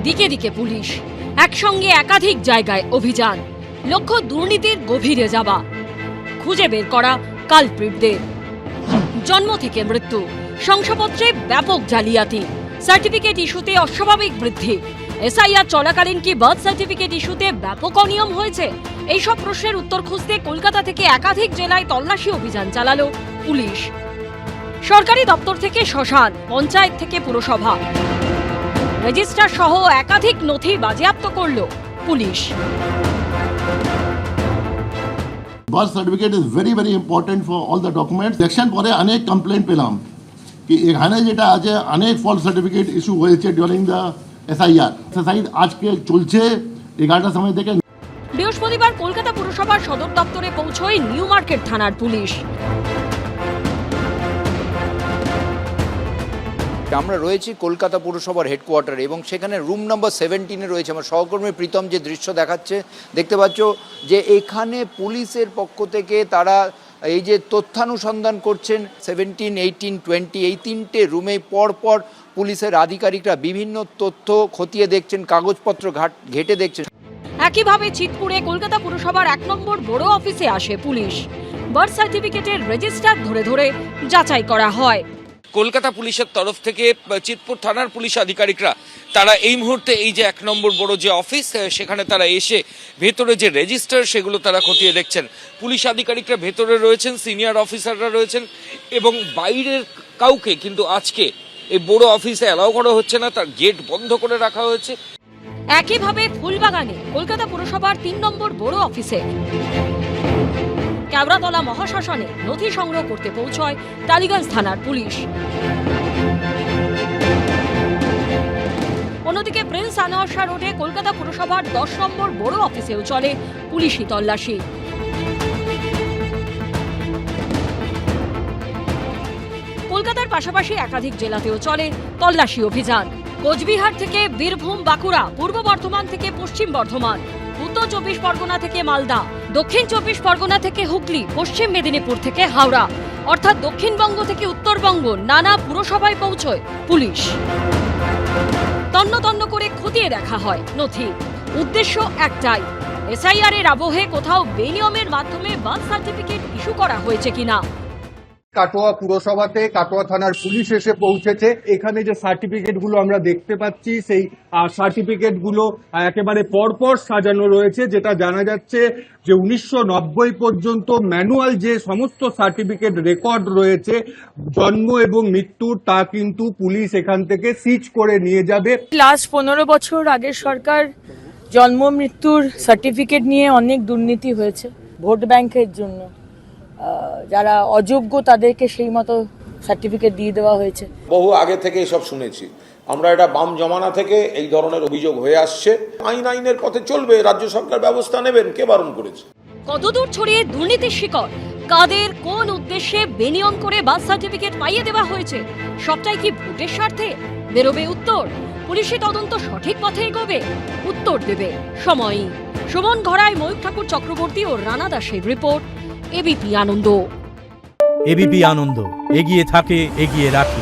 দিকে দিকে পুলিশ, একসঙ্গে একাধিক জায়গায় অভিযান, লক্ষ্য দুর্নীতির গভীরে যাওয়া, খুঁজে বের করা কালপ্রিটদের। জন্ম থেকে মৃত্যু, শংসাপত্রে ব্যাপক জালিয়াতি, সার্টিফিকেট ইস্যুতে অস্বাভাবিক বৃদ্ধি, এসআইআর চলাকালীন কি বার্থ সার্টিফিকেট ইস্যুতে ব্যাপক অনিয়ম হয়েছে? এইসব প্রশ্নের উত্তর খুঁজতে কলকাতা থেকে একাধিক জেলায় তল্লাশি অভিযান চালালো পুলিশ। সরকারি দপ্তর থেকে শ্মশান, পঞ্চায়েত থেকে পুরসভা, রেজিস্ট্রার সহ একাধিক নথি বাজেয়াপ্ত করল police. Birth certificate is very very important for all the documents. Election পরে অনেক কমপ্লেন পেলাম কি এখানে যেটা আছে অনেক ফলস সার্টিফিকেট ইস্যু হয়েছে ডিউরিং দ্য এসআইআর। এসআইআর আজকে চলছে 11টার সময় থেকে। বৃহস্পতিবার কলকাতা পুরসভার সদর দপ্তরে পৌঁছয় নিউ মার্কেট থানার পুলিশ। আমরা রয়েছি কলকাতা পুরসভার হেডকোয়ার্টারে এবং সেখানে রুম নাম্বার 17-এ রয়েছে আমার সহকর্মী প্রীতম। যে দৃশ্য দেখাচ্ছে দেখতে পাচ্ছ যে এখানে পুলিশের পক্ষ থেকে তারা এই যে তথ্যানুসন্ধান করছেন 17, 18, 20 এই তিনটে রুমে পরপর পুলিশের আধিকারিকরা বিভিন্ন তথ্য খতিয়ে দেখছেন, কাগজপত্র ঘেটে দেখছেন। একইভাবে চিতপুরে কলকাতা পুরসভার 1 নম্বর বড় অফিসে আসে পুলিশ। বার্থ সার্টিফিকেটের রেজিস্টার ধরে ধরে যাচাই করা হয়। কলকাতা পুলিশের তরফ থেকে চিতপুর থানার পুলিশ আধিকারিকরা তারা এই মুহূর্তে এই যে 1 নম্বর বড় যে অফিস সেখানে তারা এসে ভেতরে যে রেজিস্টার সেগুলো তারা খতিয়ে দেখছেন। পুলিশ আধিকারিকরা ভেতরে রয়েছেন, সিনিয়র অফিসাররা রয়েছেন এবং বাইরের কাউকে কিন্তু আজকে এই বড় অফিসে অ্যালাউ করা হচ্ছে না, তার গেট বন্ধ করে রাখা হয়েছে। একইভাবে ফুলবাগানে কলকাতা পুরসভার 3 নম্বর বড় অফিসে কেওড়াতলা মহাশ্মশানে নথি সংগ্রহ করতে পৌঁছয় টালিগঞ্জ থানার পুলিশ। অন্যদিকে প্রিন্স আনোয়ার শাহ রোডে কলকাতা পুরসভার 10 নম্বর বড় অফিসেও চলে পুলিশি তল্লাশি। কলকাতার পাশাপাশি একাধিক জেলাতেও চলে তল্লাশি অভিযান। কোচবিহার থেকে বীরভূম, বাঁকুড়া, পূর্ব বর্ধমান থেকে পশ্চিম বর্ধমান, উত্তর 24 পরগনা থেকে মালদা, দক্ষিণ 24 পরগনা থেকে হুগলি, পশ্চিম মেদিনীপুর থেকে হাওড়া, অর্থাৎ দক্ষিণবঙ্গ থেকে উত্তরবঙ্গ নানা পুরসভায় পৌঁছয় পুলিশ। তন্ন তন্ন করে খতিয়ে দেখা হয় নথি। উদ্দেশ্য একটাই, এসআইআর এর আবহে কোথাও বেনিয়মের মাধ্যমে বার্থ সার্টিফিকেট ইস্যু করা হয়েছে কিনা। কাটোয়া পুরসভাতে কাটোয়া থানার পুলিশ এসে পৌঁছেছে। এখানে যে সার্টিফিকেট গুলো আমরা দেখতে পাচ্ছি সেই সার্টিফিকেট গুলো একেবারে পরপর সাজানো রয়েছে, যেটা জানা যাচ্ছে যে 1990 পর্যন্ত ম্যানুয়াল যে সমস্ত সার্টিফিকেট রেকর্ড রয়েছে জন্ম এবং মৃত্যুর, তা কিন্তু পুলিশ এখান থেকে সিজ করে নিয়ে যাবে। লাস্ট 15 বছর আগের সরকার জন্ম মৃত্যুর সার্টিফিকেট নিয়ে অনেক দুর্নীতি হয়েছে ভোট ব্যাংকের জন্য। যারা অযোগ্য তাদেরকে সেই মতো সার্টিফিকেট দিয়ে দেওয়া হয়েছে। বহু আগে থেকে এসব শুনেছি আমরা, এটা বাম জমানা থেকে এই ধরনের অভিযোগ হয়ে আসছে। আইনের পথে চলবে, রাজ্য সরকার ব্যবস্থা নেবেন, কে বারণ করেছে? কতদূর ছড়িয়ে দুর্নীতির শিকড়, কাদের কোন উদ্দেশ্যে বেনিয়ম করে বার্থ সার্টিফিকেট পাইয়ে দেওয়া হয়েছে, সবটাই কি ভোটের স্বার্থে? বেরোবে উত্তর। পুলিশি তদন্ত সঠিক পথে এগোবে, উত্তর দেবে সময়ই। সুমন ঘরায়, ময়ূর ঠাকুর চক্রবর্তী ও রানা দাসের রিপোর্ট, এবিপি আনন্দ। এবিপি আনন্দ, এগিয়ে থাকে, এগিয়ে রাখে।